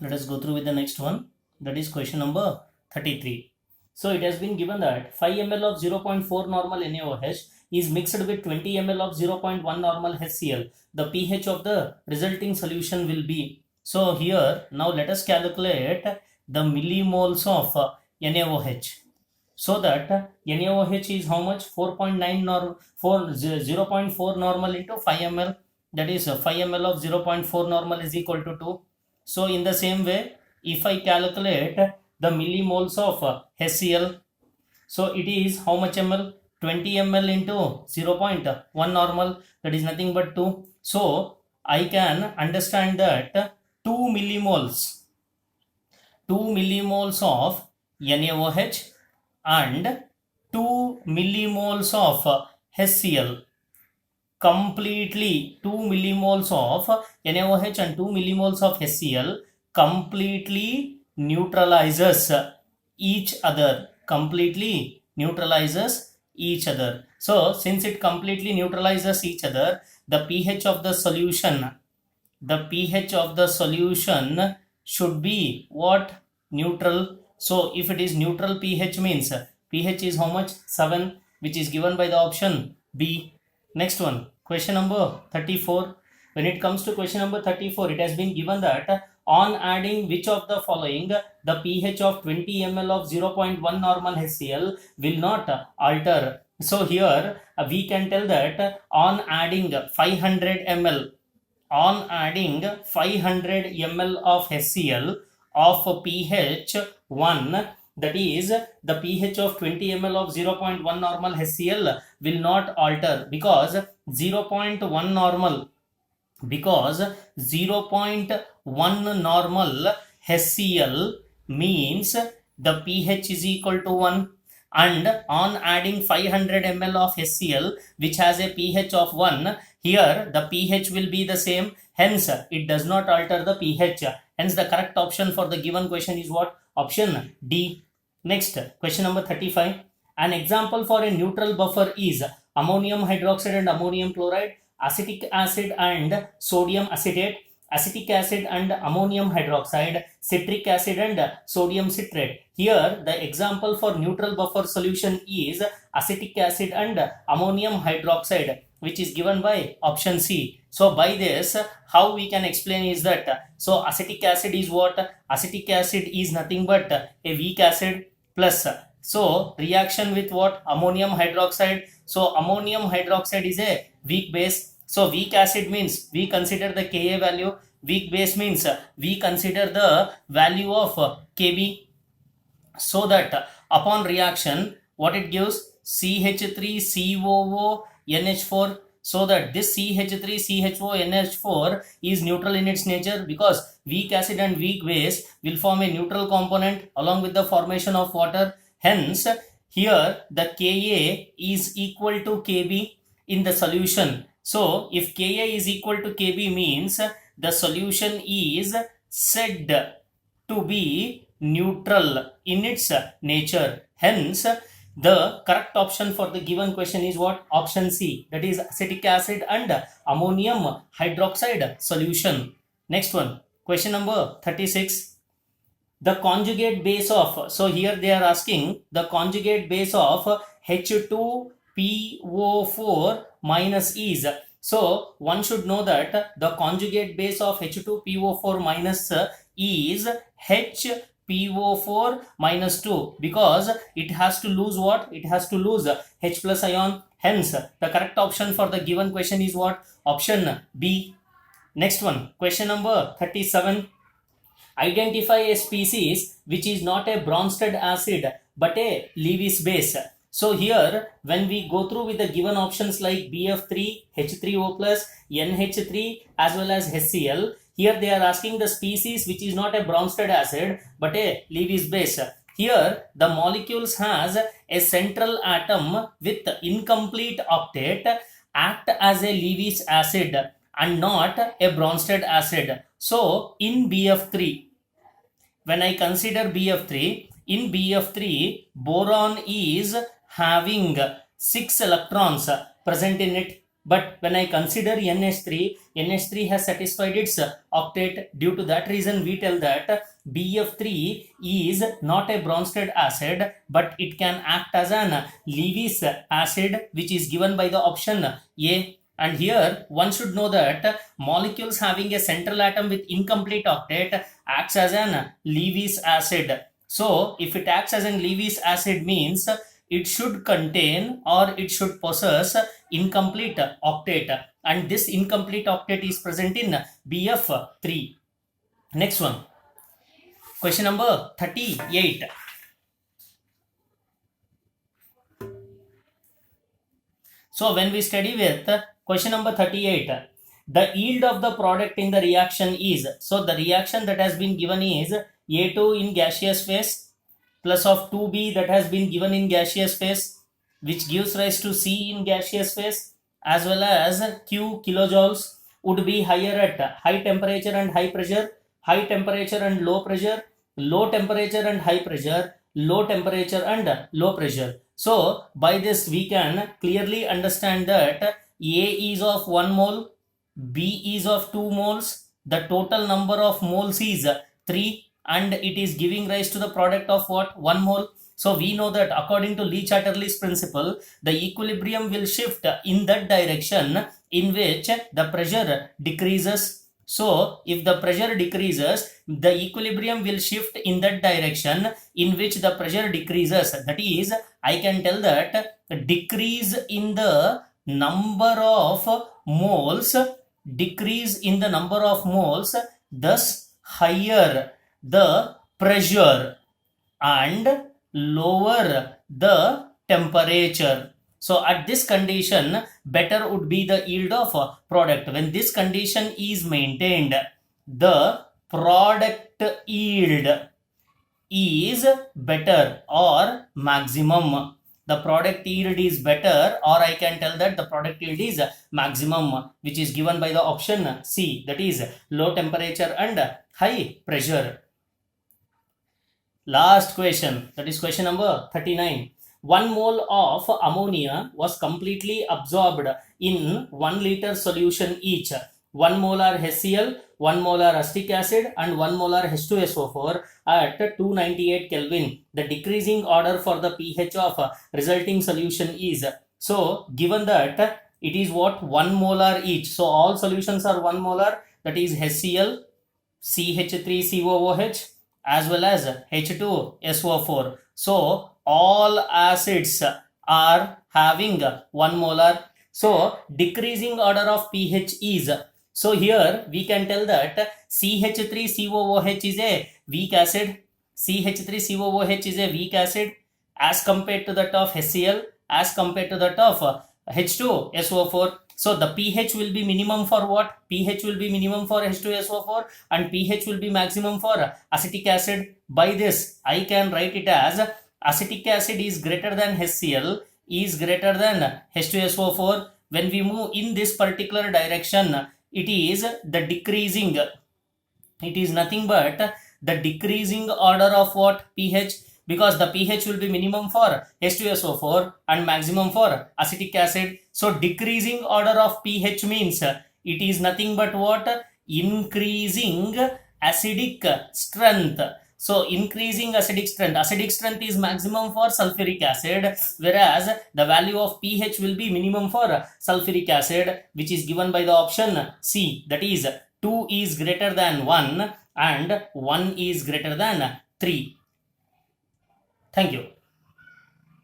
Let us go through with the next one. That is question number 33. So it has been given that 5 ml of 0.4 normal NaOH is mixed with 20 ml of 0.1 normal HCl. The pH of the resulting solution will be. So here now let us calculate the millimoles of NaOH. So that NaOH is how much? 4.9 or 0.4 normal into 5 ml. That is 5 ml of 0.4 normal is equal to 2. So in the same way, if I calculate the millimoles of HCl, so it is how much ml? 20 ml into 0.1 normal, that is nothing but 2. So I can understand that 2 millimoles of NaOH and 2 millimoles of HCl completely 2 millimoles of NaOH and 2 millimoles of HCl completely neutralizes each other. So since it completely neutralizes each other, the pH of the solution should be what? Neutral. So if it is neutral pH means pH is how much? 7, which is given by the option B. Next one, question number 34. When it comes to question number 34, it has been given that on adding which of the following, the pH of 20 ml of 0.1 normal HCl will not alter. So here we can tell that on adding 500 ml of HCl of pH 1, that is the pH of 20 ml of 0.1 normal HCl will not alter because 0.1 normal HCl means the pH is equal to 1, and on adding 500 ml of HCl which has a pH of 1, here the pH will be the same, hence it does not alter the pH. Hence the correct option for the given question is what? Option D. Next, question number 35. An example for a neutral buffer is ammonium hydroxide and ammonium chloride, acetic acid and sodium acetate, acetic acid and ammonium hydroxide, citric acid and sodium citrate. Here the example for neutral buffer solution is acetic acid and ammonium hydroxide, which is given by option C. So by this, how we can explain is that, so acetic acid is what? Acetic acid is nothing but a weak acid plus, so reaction with what? Ammonium hydroxide. So ammonium hydroxide is a weak base. So weak acid means we consider the Ka value, weak base means we consider the value of Kb. So that upon reaction, what it gives? CH3COO NH4. So that this CH3CHO NH4 is neutral in its nature because weak acid and weak base will form a neutral component along with the formation of water. Hence, here the Ka is equal to Kb in the solution. So, if Ka is equal to Kb means the solution is said to be neutral in its nature. Hence, the correct option for the given question is what? Option C, that is acetic acid and ammonium hydroxide solution. Next one, question number 36. The conjugate base of, so here they are asking the conjugate base of H2PO4 minus is. So one should know that the conjugate base of H2PO4 minus is HPO4 minus 2 because it has to lose what? It has to lose H plus ion. Hence the correct option for the given question is what? Option B. Next one, question number 37. Identify a species which is not a Bronsted acid but a Lewis base. So here when we go through with the given options like BF3, H3O+, NH3 as well as HCl, here they are asking the species which is not a Bronsted acid but a Lewis base. Here the molecules has a central atom with incomplete octet act as a Lewis acid and not a Bronsted acid. So in BF3, when I consider BF3, in BF3 boron is having 6 electrons present in it, But when I consider NH3 has satisfied its octet. Due to that reason, we tell that BF3 is not a Bronsted acid, but it can act as an Lewis acid, which is given by the option A. And here one should know that molecules having a central atom with incomplete octet acts as an Lewis acid. So if it acts as an Lewis acid means it should contain or it should possess incomplete octet, and this incomplete octet is present in BF3. Next one, question number 38. So when we study with question number 38, the yield of the product in the reaction is, so the reaction that has been given is A2 in gaseous phase plus of 2B that has been given in gaseous phase, which gives rise to C in gaseous phase, as well as Q kilojoules would be higher at high temperature and high pressure, high temperature and low pressure, low temperature and high pressure, low temperature and low pressure. So by this we can clearly understand that A is of 1 mole, B is of 2 moles, the total number of moles is 3, and it is giving rise to the product of what? 1 mole. So we know that according to Le-Chatterley's principle, the equilibrium will shift in that direction in which the pressure decreases. So if the pressure decreases, the equilibrium will shift in that direction in which the pressure decreases. That is, I can tell that decrease in the number of moles, decrease in the number of moles, thus higher the pressure and lower the temperature. So at this condition, better would be the yield of product. When this condition is maintained, the product yield is better or maximum. The product yield is better, or I can tell that the product yield is maximum, which is given by the option C, that is low temperature and high pressure. Last question, that is question number 39. 1 mole of ammonia was completely absorbed in 1 liter solution each. 1 molar HCl, 1 molar acetic acid and 1 molar H2SO4 at 298 Kelvin. The decreasing order for the pH of resulting solution is, so given that it is what? 1 molar each. So all solutions are 1 molar, that is HCl, CH3COOH as well as H2SO4. So all acids are having 1 molar. So decreasing order of pH is, so here we can tell that CH3COOH is a weak acid. CH3COOH is a weak acid as compared to that of HCl, as compared to that of H2SO4. So the pH will be minimum for what? pH will be minimum for H2SO4 and pH will be maximum for acetic acid. By this, I can write it as acetic acid is greater than HCl, is greater than H2SO4. When we move in this particular direction, it is the decreasing, it is nothing but the decreasing order of what? pH, because the pH will be minimum for H2SO4 and maximum for acetic acid. So decreasing order of pH means it is nothing but what? Increasing acidic strength. So increasing acidic strength is maximum for sulfuric acid, whereas the value of pH will be minimum for sulfuric acid, which is given by the option C, that is 2 is greater than 1 and 1 is greater than 3. Thank you.